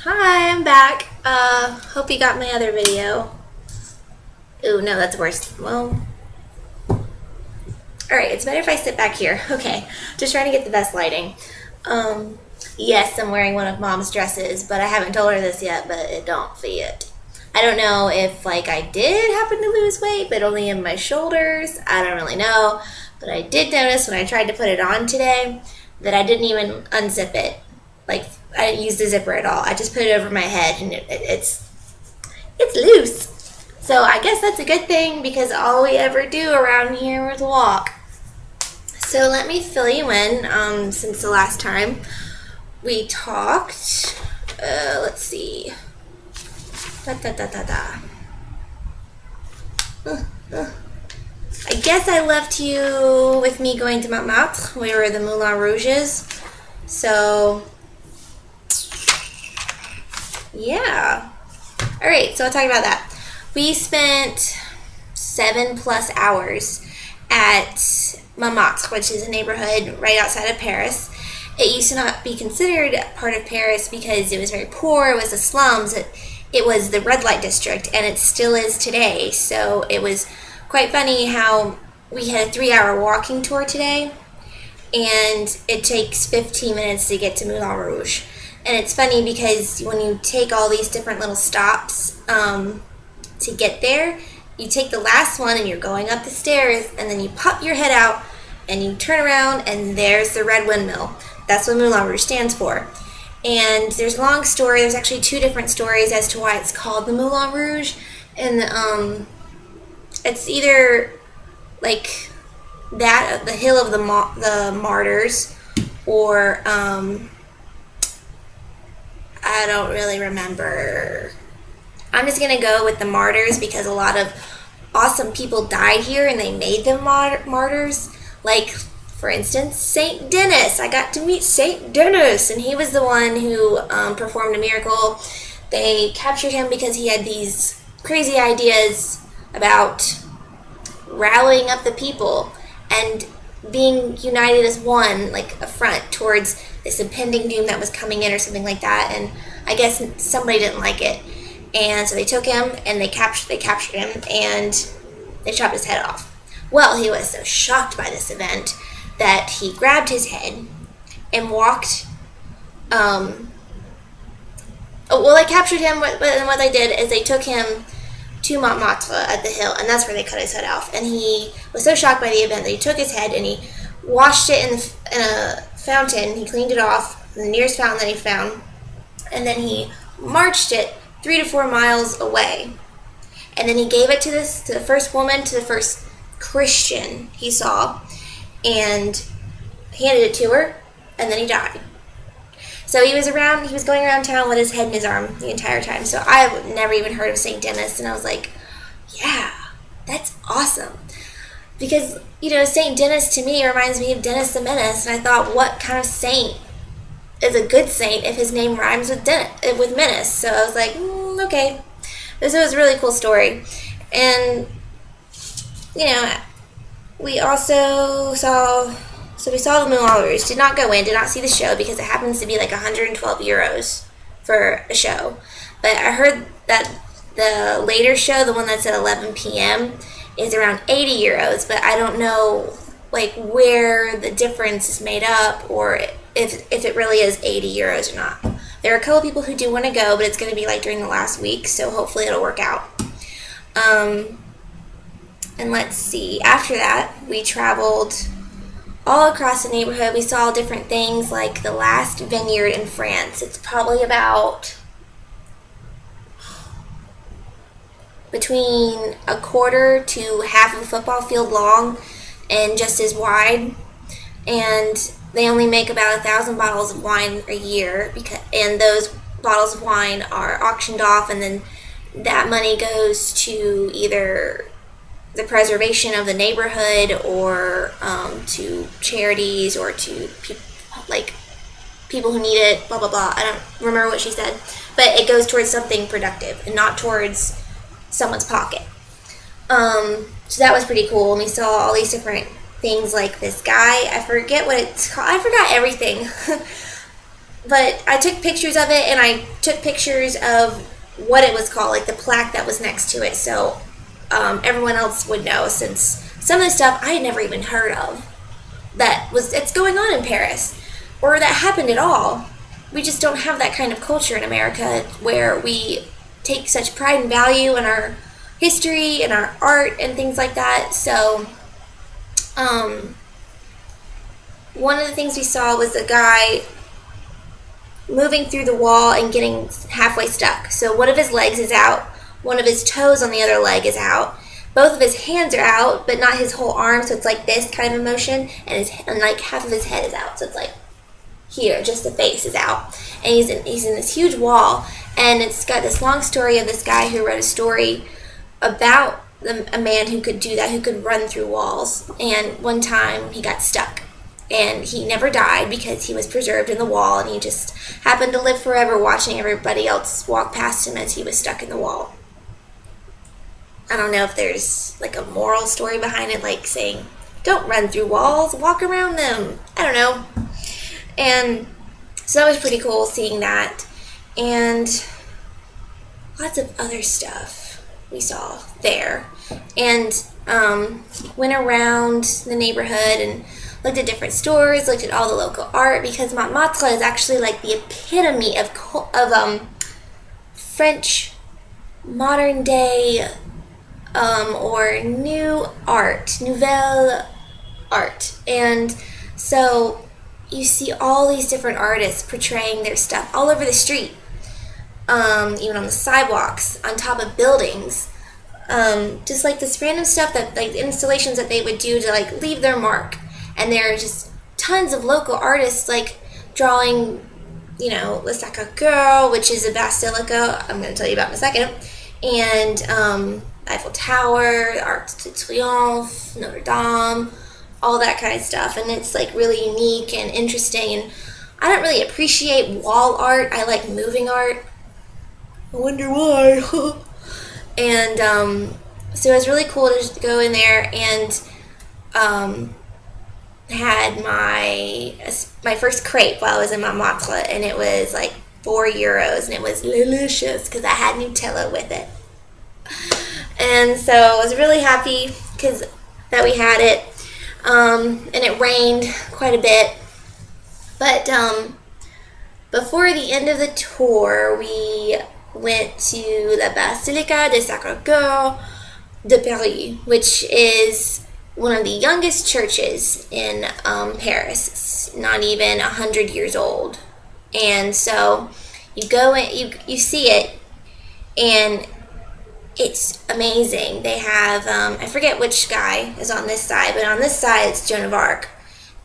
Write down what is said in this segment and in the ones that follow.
Hi, I'm back. Hope you got my other video. Ooh, no, that's worse. Well, alright, it's better if I sit back here. Okay, just trying to get the best lighting. Um, yes, I'm wearing one of Mom's dresses, but I haven't told her this yet, but it don't fit. I don't know if, I did happen to lose weight, but only in my shoulders. I don't really know. But I did notice when I tried to put it on today that I didn't even unzip it. I didn't use the zipper at all. I just put it over my head, and it's loose. So I guess that's a good thing because all we ever do around here is walk. So let me fill you in since the last time we talked. Let's see. Da, da, da, da, da. I guess I left you with me going to Montmartre, where the Moulin Rouge is. So, yeah. Alright, so I'll talk about that. We spent 7+ hours at Montmartre, which is a neighborhood right outside of Paris. It used to not be considered part of Paris because it was very poor. It was the slums. It was the red light district, and it still is today. So it was quite funny how we had a 3-hour walking tour today, and it takes 15 minutes to get to Moulin Rouge. And it's funny because when you take all these different little stops to get there, you take the last one and you're going up the stairs, and then you pop your head out and you turn around and there's the red windmill. That's what Moulin Rouge stands for. And there's a long story. There's actually 2 different stories as to why it's called the Moulin Rouge. And it's either like that, the Hill of the Martyrs, or I don't really remember. I'm just going to go with the martyrs because a lot of awesome people died here and they made them martyrs. Like, for instance, Saint Denis. I got to meet Saint Denis, and he was the one who performed a miracle. They captured him because he had these crazy ideas about rallying up the people and being united as one, like a front towards this impending doom that was coming in or something like that. And I guess somebody didn't like it, and so they took him and they captured him and they chopped his head off. Well, he was so shocked by this event that he grabbed his head and walked. They captured him, and what they did is they took him to Montmartre at the hill, and that's where they cut his head off. And he was so shocked by the event that he took his head and he washed it in a fountain. He cleaned it off, the nearest fountain that he found, and then he marched it 3 to 4 miles away. And then he gave it to the first woman, to the first Christian he saw, and handed it to her, and then he died. So he was going around town with his head in his arm the entire time. So I've never even heard of St. Denis, and I was like, yeah, that's awesome. Because, St. Denis to me reminds me of Dennis the Menace, and I thought, what kind of saint is a good saint if his name rhymes with Menace? So I was like, okay. This was a really cool story. And, we also saw the Moulin Rouge. Did not go in, did not see the show because it happens to be like 112 euros for a show. But I heard that the later show, the one that's at 11 p.m., is around 80 euros. But I don't know where the difference is made up, or if it really is 80 euros or not. There are a couple people who do want to go, but it's going to be during the last week, so hopefully it'll work out. And let's see, after that, we traveled all across the neighborhood. We saw different things like the last vineyard in France. It's probably about between a quarter to half of a football field long and just as wide. And they only make about 1,000 bottles of wine a year, and those bottles of wine are auctioned off, and then that money goes to either the preservation of the neighborhood or to charities or to people who need it, blah, blah, blah. I don't remember what she said. But it goes towards something productive and not towards someone's pocket. So that was pretty cool. And we saw all these different things like this guy. I forget what it's called. I forgot everything. but I took pictures of it, and I took pictures of what it was called, like the plaque that was next to it, so everyone else would know, since some of the stuff I had never even heard of it's going on in Paris, or that happened at all. We just don't have that kind of culture in America where we take such pride and value in our history and our art and things like that. So one of the things we saw was a guy moving through the wall and getting halfway stuck. So one of his legs is out, one of his toes on the other leg is out, both of his hands are out, but not his whole arm, so it's like this kind of motion, and like half of his head is out, so it's like here, just the face is out, and he's in this huge wall, and it's got this long story of this guy who wrote a story about a man who could do that, who could run through walls, and one time he got stuck, and he never died because he was preserved in the wall, and he just happened to live forever watching everybody else walk past him as he was stuck in the wall. I don't know if there's like a moral story behind it, like saying, don't run through walls, walk around them. I don't know. And so that was pretty cool seeing that. And lots of other stuff we saw there. And went around the neighborhood and looked at different stores, looked at all the local art, because Montmartre is actually like the epitome of French modern day or new art, nouvelle art. And so you see all these different artists portraying their stuff all over the street, even on the sidewalks, on top of buildings, just like this random stuff that, like, installations that they would do to like leave their mark. And there are just tons of local artists like drawing, Le Sacré-Cœur, which is a basilica I'm going to tell you about in a second, and Eiffel Tower, Arc de Triomphe, Notre Dame, all that kind of stuff. And it's like really unique and interesting, and I don't really appreciate wall art. I like moving art. I wonder why. And so it was really cool to just go in there and had my first crepe while I was in Montmartre, and it was like €4, and it was delicious because I had Nutella with it. And so I was really happy that we had it, and it rained quite a bit. But before the end of the tour, we went to La Basilica de Sacré-Cœur de Paris, which is one of the youngest churches in Paris. It's not even 100 years old. And so you go in, you see it, and it's amazing. They have, I forget which guy is on this side, but on this side it's Joan of Arc.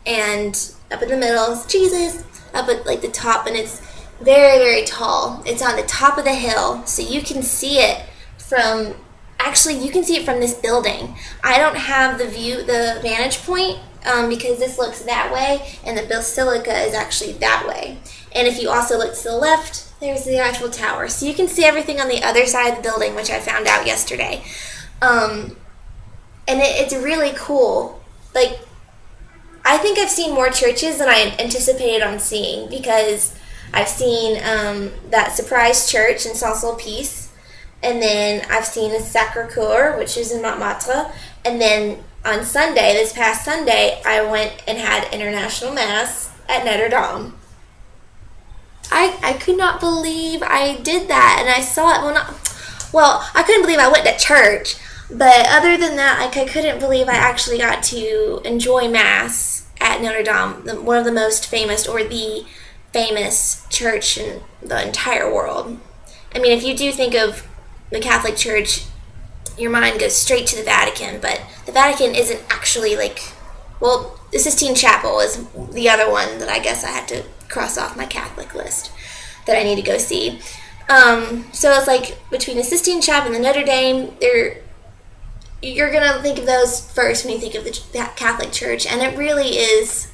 And up in the middle is Jesus, up at like the top, and it's very, very tall. It's on the top of the hill, so you can see it from, actually you can see it from this building. I don't have the vantage point, because this looks that way, and the basilica is actually that way. And if you also look to the left, there's the Eiffel Tower. So you can see everything on the other side of the building, which I found out yesterday. And it's really cool. Like, I think I've seen more churches than I anticipated on seeing, because I've seen that surprise church in Saint-Sulpice, and then I've seen the Sacré-Cœur, which is in Montmartre, and then on Sunday, this past Sunday, I went and had International Mass at Notre Dame. I could not believe I did that, and I saw it. Well, I couldn't believe I went to church, but other than that, I couldn't believe I actually got to enjoy Mass at Notre Dame, one of the most famous, or the famous church in the entire world. I mean, if you do think of the Catholic Church, your mind goes straight to the Vatican, but the Vatican isn't actually the Sistine Chapel is the other one that I guess I had to cross off my Catholic list that I need to go see. So it's like between the Sistine Chapel and the Notre Dame, you're going to think of those first when you think of the Catholic Church, and it really is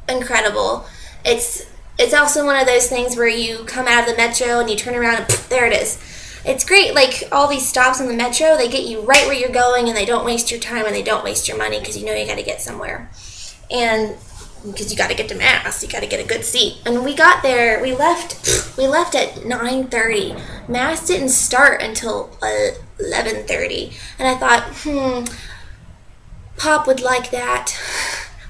incredible. It's also one of those things where you come out of the metro and you turn around and there it is. It's great, like all these stops on the metro, they get you right where you're going, and they don't waste your time and they don't waste your money, because you know you got to get somewhere. And because you got to get to mass, you got to get a good seat. And we got there, we left at 9:30. Mass didn't start until 11:30, and I thought, Pop would like that.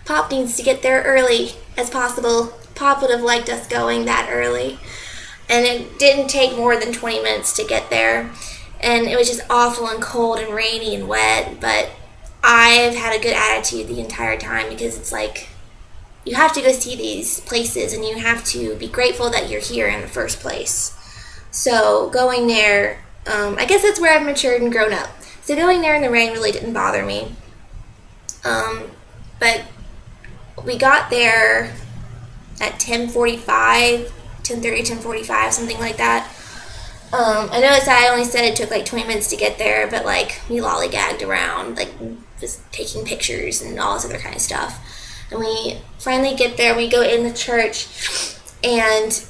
Pop needs to get there early as possible. Pop would have liked us going that early. And it didn't take more than 20 minutes to get there, and it was just awful and cold and rainy and wet, but I've had a good attitude the entire time, because it's like, you have to go see these places, and you have to be grateful that you're here in the first place. So going there, I guess that's where I've matured and grown up. So going there in the rain really didn't bother me. But we got there at 10:45, 10:30, 10:45, something like that. I know I only said it took like 20 minutes to get there, but like we lollygagged around, like just taking pictures and all this other kind of stuff. And we finally get there, we go in the church, and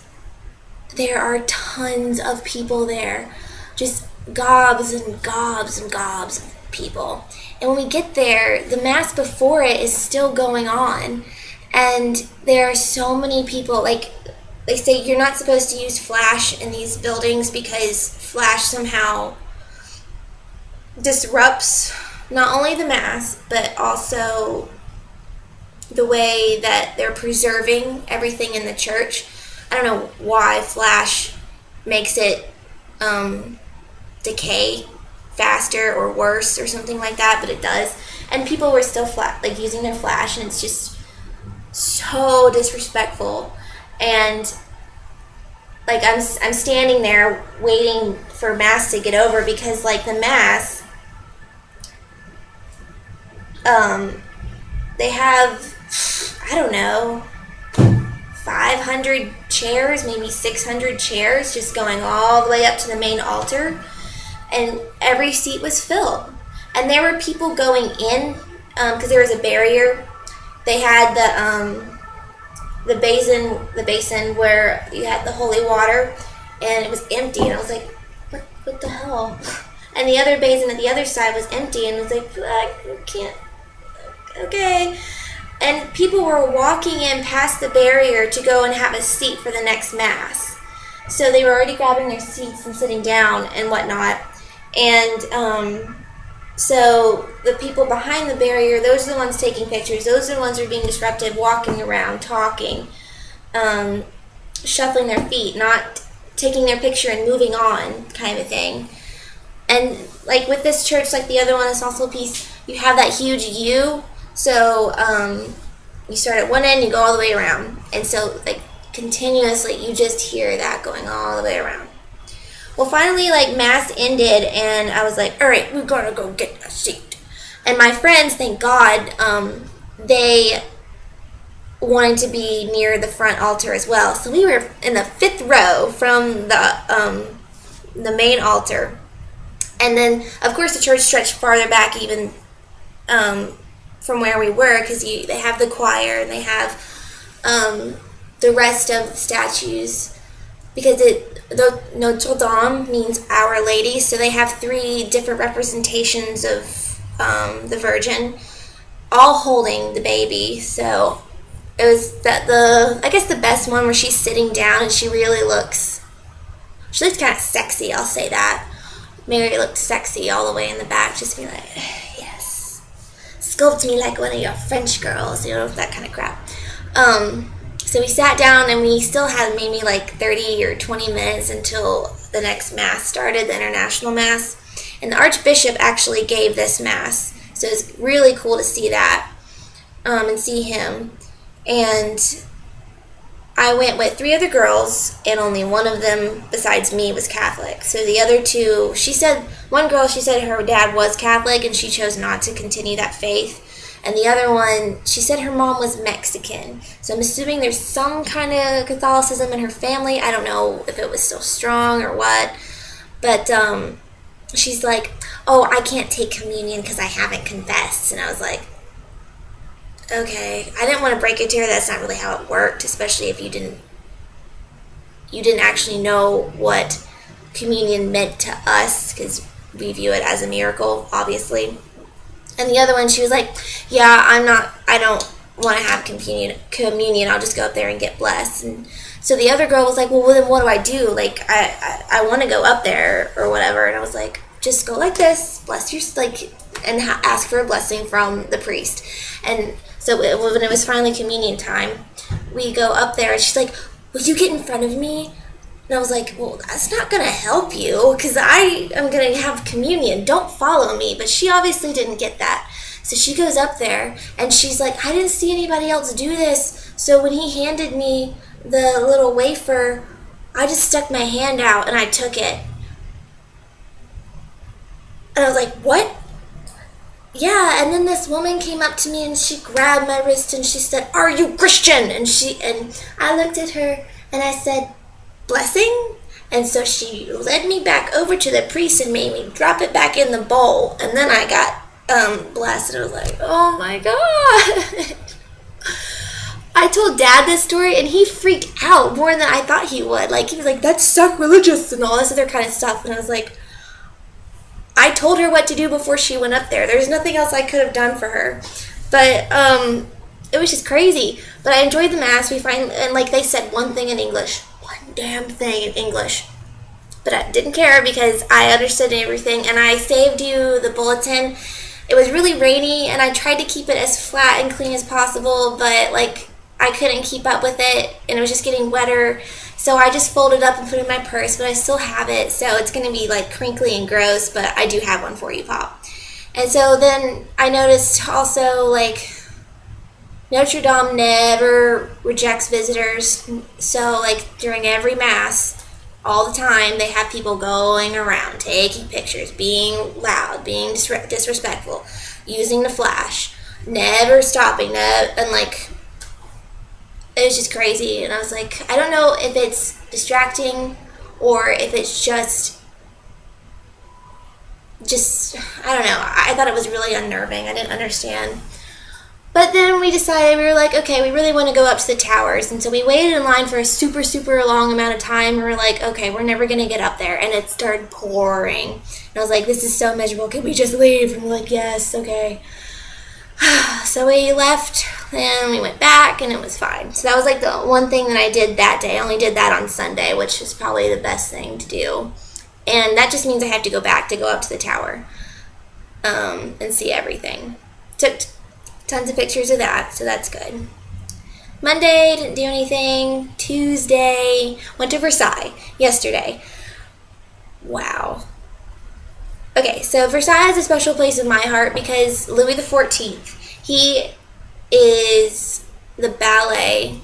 there are tons of people there. Just gobs and gobs and gobs of people. And when we get there, the mass before it is still going on. And there are so many people, like, they say you're not supposed to use flash in these buildings because flash somehow disrupts not only the mass, but also the way that they're preserving everything in the church. I don't know why flash makes it decay faster or worse or something like that, but it does. And people were still using their flash, and it's just so disrespectful. And like I'm standing there waiting for mass to get over, because like the mass, they have, I don't know, 500 chairs, maybe 600 chairs, just going all the way up to the main altar, and every seat was filled. And there were people going in, because there was a barrier. They had the basin where you had the holy water, and it was empty, and I was like, what the hell? And the other basin at the other side was empty, and I was like, I can't, okay. And people were walking in past the barrier to go and have a seat for the next mass. So they were already grabbing their seats and sitting down and whatnot. And so the people behind the barrier, those are the ones taking pictures. Those are the ones who are being disruptive, walking around, talking, shuffling their feet, not taking their picture and moving on, kind of a thing. And like with this church, like the other one, this also piece, you have that huge U. So you start at one end, you go all the way around. And so like continuously, you just hear that going all the way around. Well, finally, like mass ended, and I was like, all right, we gotta go get a seat. And my friends, thank God, they wanted to be near the front altar as well. So we were in the 5th row from the main altar. And then, of course, the church stretched farther back even from where we were, because they have the choir and they have the rest of the statues, because Notre Dame means Our Lady, so they have 3 different representations of the Virgin, all holding the baby. So it was I guess the best one, where she's sitting down and she looks kind of sexy, I'll say that. Mary looked sexy all the way in the back, just be like, yes, sculpt me like one of your French girls, that kind of crap. So we sat down, and we still had maybe like 30 or 20 minutes until the next mass started, the international mass. And the Archbishop actually gave this mass, so it's really cool to see that and see him. And I went with 3 other girls, and only one of them besides me was Catholic. So the other 2, one girl said her dad was Catholic and she chose not to continue that faith. And the other one, she said her mom was Mexican. So I'm assuming there's some kind of Catholicism in her family. I don't know if it was still strong or what. But she's like, oh, I can't take communion because I haven't confessed. And I was like, okay. I didn't want to break it to her. That's not really how it worked, especially if you didn't actually know what communion meant to us, because we view it as a miracle, obviously. And the other one, she was like, yeah, I want to have communion, I'll just go up there and get blessed. And so the other girl was like, well, then what do I do? Like, I want to go up there or whatever. And I was like, just go like this, bless your, like, and ask for a blessing from the priest. And so when it was finally communion time, we go up there, and she's like, will you get in front of me? And I was like, well, that's not going to help you, because I am going to have communion. Don't follow me. But she obviously didn't get that. So she goes up there, and she's like, I didn't see anybody else do this. So when he handed me the little wafer, I just stuck my hand out, and I took it. And I was like, what? Yeah, and then this woman came up to me, and she grabbed my wrist, and she said, are you Christian? And I looked at her, and I said, blessing? And so she led me back over to the priest and made me drop it back in the bowl. And then I got blessed, and I was like, oh my God. I told Dad this story, and he freaked out more than I thought he would. Like, he was like, that's sacrilegious and all this other kind of stuff. And I was like, I told her what to do before she went up there. There's nothing else I could have done for her. But it was just crazy. But I enjoyed the Mass. And like they said one thing in English. One damn thing in English. But I didn't care because I understood everything. And I saved you the bulletin. It was really rainy, and I tried to keep it as flat and clean as possible. But like I couldn't keep up with it, and it was just getting wetter. So I just folded up and put it in my purse, but I still have it. So it's going to be like crinkly and gross, but I do have one for you, Pop. And so then I noticed also like Notre Dame never rejects visitors. So like during every Mass, all the time, they have people going around, taking pictures, being loud, being disrespectful, using the flash, never stopping, and like, it was just crazy. And I was like, I don't know if it's distracting or if it's just I don't know. I thought it was really unnerving. I didn't understand. But then we decided, we were like, okay, we really want to go up to the towers. And so we waited in line for a super, super long amount of time. We were like, okay, we're never going to get up there. And it started pouring. And I was like, this is so miserable. Can we just leave? And we're like, yes, okay. So we left, and we went back, and it was fine. So that was like the one thing that I did that day. I only did that on Sunday, which is probably the best thing to do. And that just means I have to go back to go up to the tower and see everything. Took tons of pictures of that, so that's good. Monday, didn't do anything. Tuesday, went to Versailles yesterday. Wow. Okay, so Versailles is a special place in my heart because Louis XIV, he is the ballet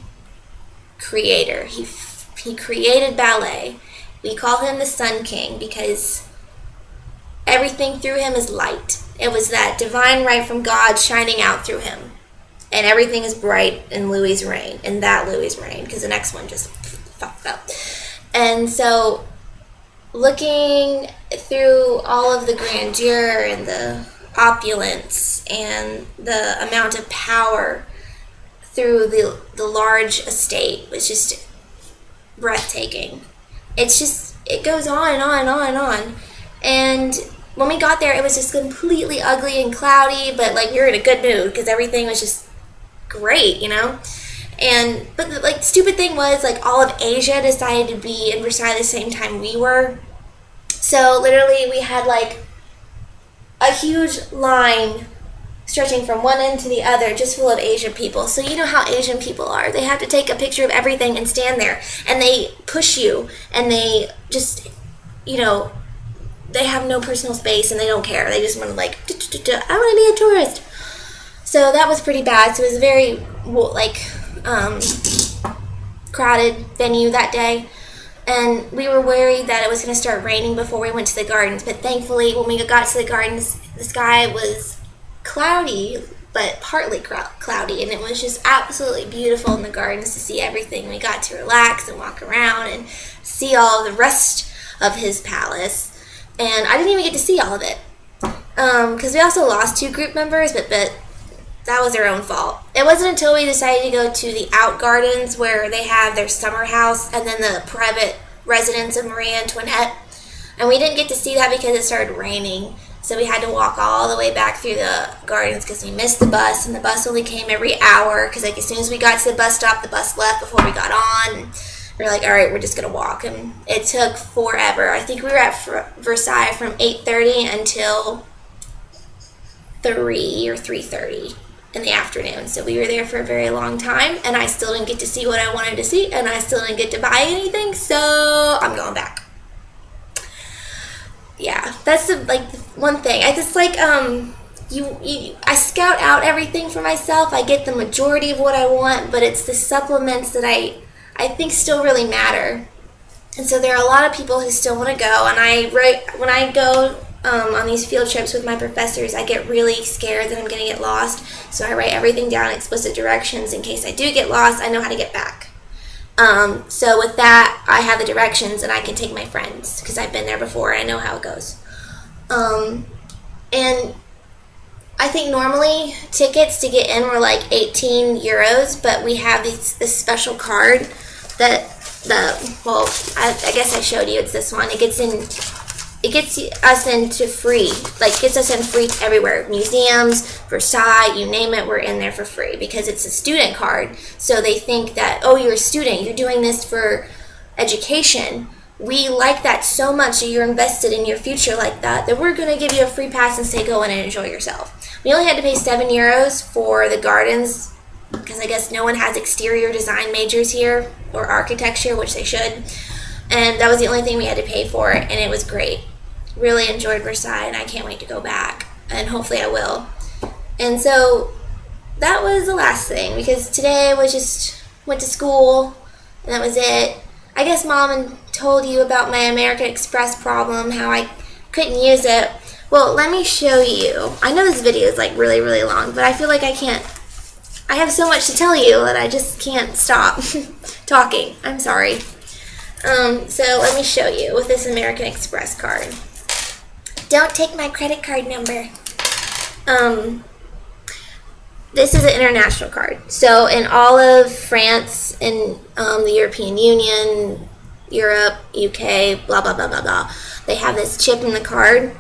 creator. He created ballet. We call him the Sun King because everything through him is light. It was that divine right from God shining out through him. And everything is bright in Louis' reign, in that Louis' reign, because the next one just fucked up. And so looking through all of the grandeur and the opulence and the amount of power through the large estate was just breathtaking. It's just, it goes on and on and on and on. And when we got there, it was just completely ugly and cloudy, but like we were in a good mood because everything was just great, you know? But the like stupid thing was like all of Asia decided to be in Versailles the same time we were. So literally we had like a huge line stretching from one end to the other, just full of Asian people. So you know how Asian people are. They have to take a picture of everything and stand there. And they push you. And they just, you know, they have no personal space and they don't care. They just want to like, I want to be a tourist. So that was pretty bad. So it was a very, like, crowded venue that day. And we were worried that it was going to start raining before we went to the gardens. But thankfully, when we got to the gardens, the sky was cloudy, but partly cloudy. And it was just absolutely beautiful in the gardens to see everything. We got to relax and walk around and see all the rest of his palace. And I didn't even get to see all of it. Because we also lost 2 group members, but that was their own fault. It wasn't until we decided to go to the out gardens where they have their summer house and then the private residence of Marie Antoinette. And we didn't get to see that because it started raining. So we had to walk all the way back through the gardens because we missed the bus, and the bus only came every hour because like as soon as we got to the bus stop, the bus left before we got on. And we're like, all right, we're just gonna walk, and it took forever. I think we were at Versailles from 8:30 until 3 or 3:30 in the afternoon. So we were there for a very long time, and I still didn't get to see what I wanted to see, and I still didn't get to buy anything. So I'm going back. Yeah, that's the one thing. I just I scout out everything for myself. I get the majority of what I want, but it's the supplements that I think still really matter. And so there are a lot of people who still want to go, and when I go on these field trips with my professors, I get really scared that I'm going to get lost. So I write everything down in explicit directions in case I do get lost. I know how to get back. So with that, I have the directions, and I can take my friends because I've been there before. I know how it goes. And I think normally tickets to get in were like 18 euros, but we have this special card that I guess I showed you. It's this one. It gets us into free. Like gets us in free everywhere. Museums, Versailles, you name it, we're in there for free because it's a student card. So they think that, oh, you're a student, you're doing this for education. We like that so much that you're invested in your future like that we're going to give you a free pass and say go in and enjoy yourself. We only had to pay 7 euros for the gardens because I guess no one has exterior design majors here or architecture, which they should. And that was the only thing we had to pay for, and it was great. Really enjoyed Versailles, and I can't wait to go back, and hopefully I will. And so that was the last thing, because today I just went to school, and that was it. I guess Mom told you about my American Express problem, how I couldn't use it. Well, let me show you. I know this video is like really, really long, but I feel like I have so much to tell you that I just can't stop talking. I'm sorry. So let me show you with this American Express card. Don't take my credit card number. This is an international card. So in all of France, in the European Union, Europe, UK, blah, blah, blah, blah, blah, they have this chip in the card,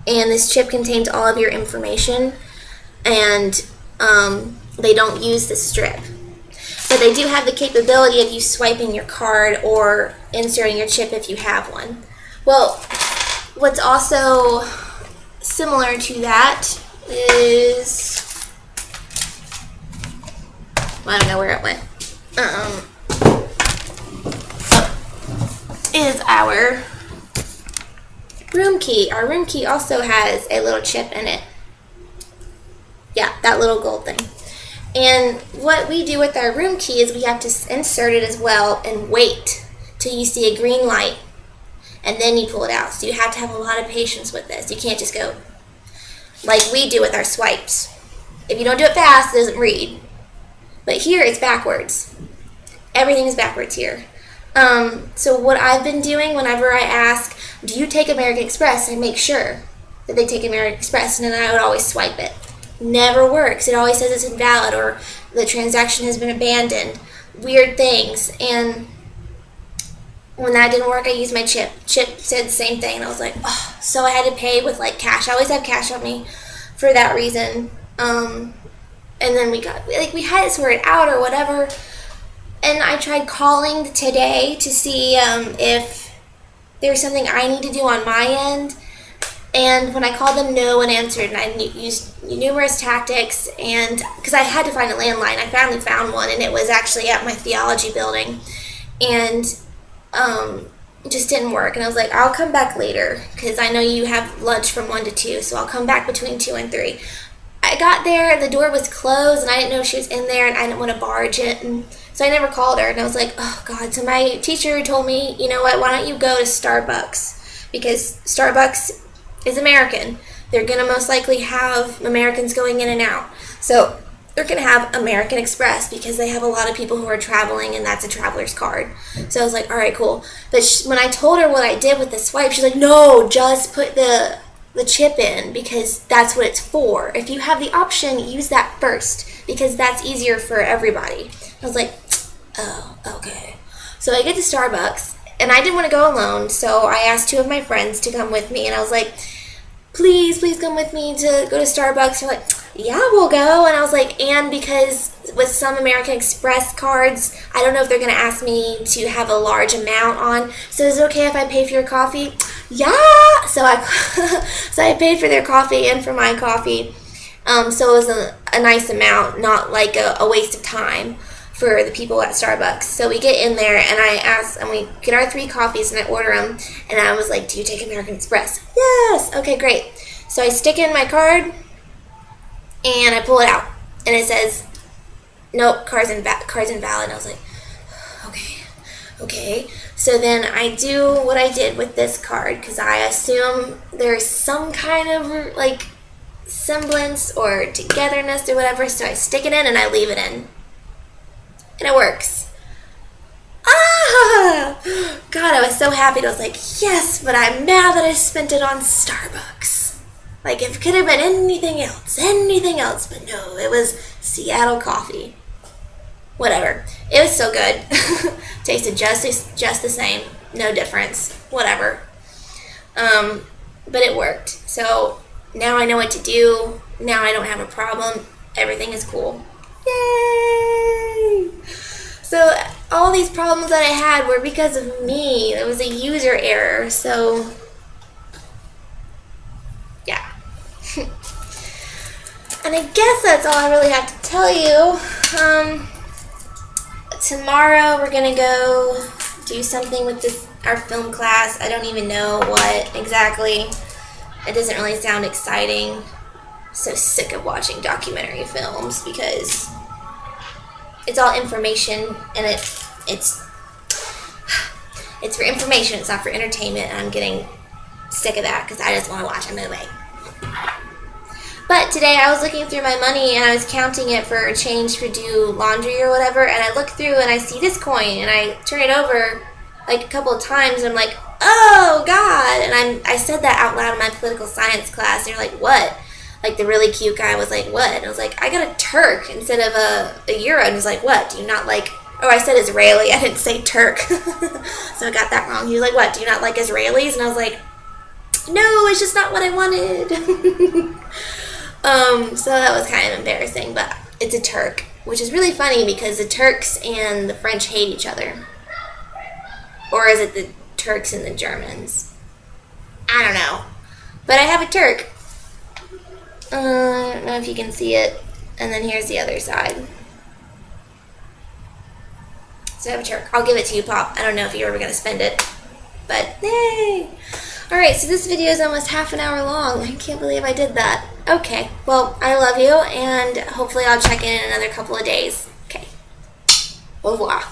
and this chip contains all of your information, and they don't use the strip. But they do have the capability of you swiping your card or inserting your chip if you have one. Well, what's also similar to that is, I don't know where it went, is our room key. Our room key also has a little chip in it. Yeah, that little gold thing. And what we do with our room key is we have to insert it as well and wait till you see a green light, and then you pull it out. So you have to have a lot of patience with this. You can't just go like we do with our swipes. If you don't do it fast, it doesn't read. But here it's backwards. Everything is backwards here. So what I've been doing whenever I ask, do you take American Express, I make sure that they take American Express, and then I would always swipe it. Never works. It always says it's invalid or the transaction has been abandoned. Weird things. And when that didn't work, I used my chip. Chip said the same thing, and I was like, oh. So I had to pay with like cash. I always have cash on me for that reason. And then we had it sorted out or whatever. And I tried calling today to see if there's something I need to do on my end. And when I called them, no one answered, and I used numerous tactics, and because I had to find a landline, I finally found one, and it was actually at my theology building, and it just didn't work. And I was like, I'll come back later, because I know you have lunch from 1 to 2, so I'll come back between 2 and 3. I got there, the door was closed, and I didn't know she was in there, and I didn't want to barge it, and so I never called her, and I was like, oh, God. So my teacher told me, you know what, why don't you go to Starbucks, because Starbucks is American. They're going to most likely have Americans going in and out. So they're going to have American Express because they have a lot of people who are traveling, and that's a traveler's card. So I was like, all right, cool. But when I told her what I did with the swipe, she's like, no, just put the chip in because that's what it's for. If you have the option, use that first because that's easier for everybody. I was like, oh, okay. So I get to Starbucks, and I didn't want to go alone, so I asked 2 of my friends to come with me, and I was like, please come with me to go to Starbucks. They're like, yeah, we'll go. And I was like, and because with some American Express cards, I don't know if they're going to ask me to have a large amount on. So is it okay if I pay for your coffee? Yeah. So I paid for their coffee and for my coffee. So it was a nice amount, not like a waste of time for the people at Starbucks. So we get in there, and I ask, and we get our 3 coffees, and I order them, and I was like, do you take American Express? Yes. Okay, great. So I stick in my card, and I pull it out, and it says, nope, card's invalid. And I was like, okay. So then I do what I did with this card, because I assume there's some kind of like semblance or togetherness or whatever. So I stick it in and I leave it in, and it works. God, I was so happy. I was like, yes, but I'm mad that I spent it on Starbucks. Like, it could have been anything else, but no, it was Seattle coffee. Whatever. It was so good. Tasted just the same. No difference. Whatever. But it worked. So now I know what to do. Now I don't have a problem. Everything is cool. Yay! So all these problems that I had were because of me. It was a user error. So yeah. And I guess that's all I really have to tell you. Tomorrow we're gonna go do something with our film class. I don't even know what exactly. It doesn't really sound exciting. I'm so sick of watching documentary films because it's all information, and it's for information. It's not for entertainment, and I'm getting sick of that because I just want to watch a movie. But today I was looking through my money, and I was counting it for change to do laundry or whatever, and I look through and I see this coin, and I turn it over like a couple of times, and I'm like, oh God, and I said that out loud in my political science class, and they're like, what? Like, the really cute guy was like, what? And I was like, I got a Turk instead of a euro, and he's like, what? Do you not like, oh, I said Israeli, I didn't say Turk, so I got that wrong. He was like, what, do you not like Israelis? And I was like, no, it's just not what I wanted. So that was kind of embarrassing, but it's a Turk, which is really funny because the Turks and the French hate each other. Or is it the Turks and the Germans? I don't know. But I have a Turk. I don't know if you can see it. And then here's the other side. So I have a Turk. I'll give it to you, Pop. I don't know if you're ever going to spend it. But, yay! Alright, so this video is almost half an hour long. I can't believe I did that. Okay, well, I love you, and hopefully I'll check in another couple of days. Okay. Au revoir.